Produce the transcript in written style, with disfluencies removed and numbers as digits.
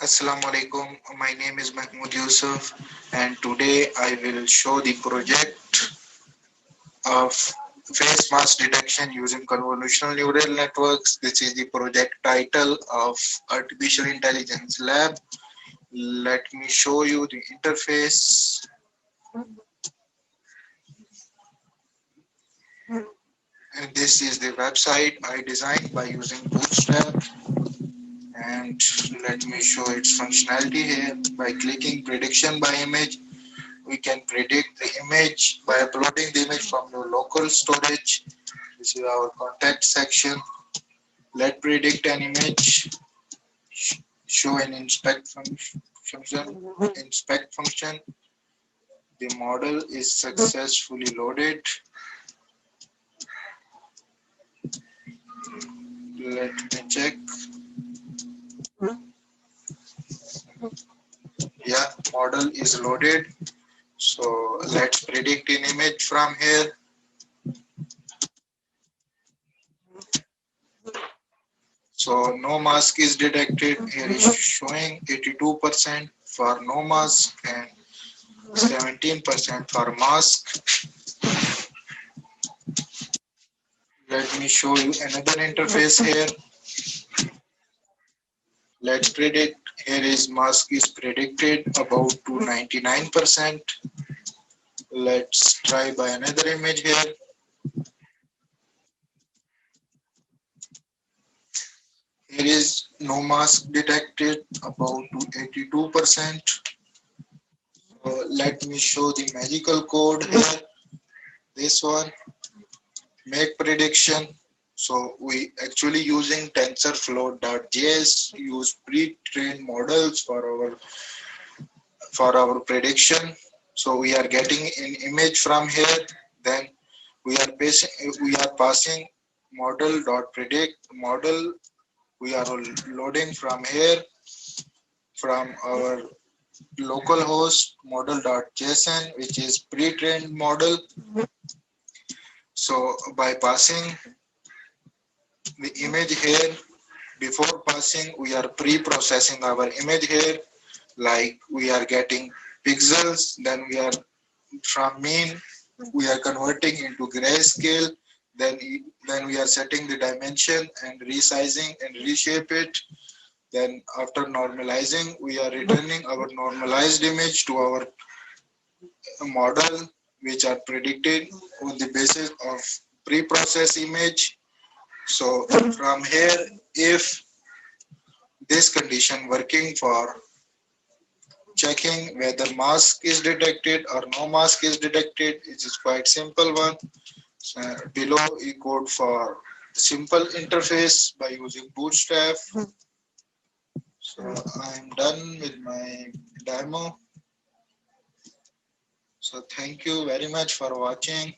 Assalamu alaikum. My name is Mahmoud Yusuf, and today I will show the project of face mask detection using convolutional neural networks. This is the project title of Artificial Intelligence Lab. Let me show you the interface. And this is the website I designed by using Bootstrap. And let me show its functionality here. By clicking prediction by image, we can predict the image by uploading the image from your local storage. This is our contact section. Let predict an image. Show an inspect function. Inspect function. The model is successfully loaded. Let me check. Yeah, model is loaded. So let's predict an image from here. So no mask is detected. Here is showing 82% for no mask and 17% for mask. Let me show you another interface here. Let's predict. Here is mask is predicted about to 99%. Let's try by another image here. Here is no mask detected about to 82%. Let me show the magical code here. This one, make prediction. So we actually using TensorFlow.js, use pre-trained models for our prediction. So we are getting an image from here. Then we are passing model.predict model. We are loading from here from our local host model.json, which is pre-trained model. So by passing the image here, before passing, we are pre-processing our image here. Like we are getting pixels, then we are from mean, we are converting into grayscale. Then we are setting the dimension and resizing and reshape it. Then after normalizing, we are returning our normalized image to our model, which are predicted on the basis of pre-processed image. So from here, if this condition working for checking whether mask is detected or no mask is detected, it is quite simple one. So below we code for simple interface by using Bootstrap. So I'm done with my demo. So thank you very much for watching.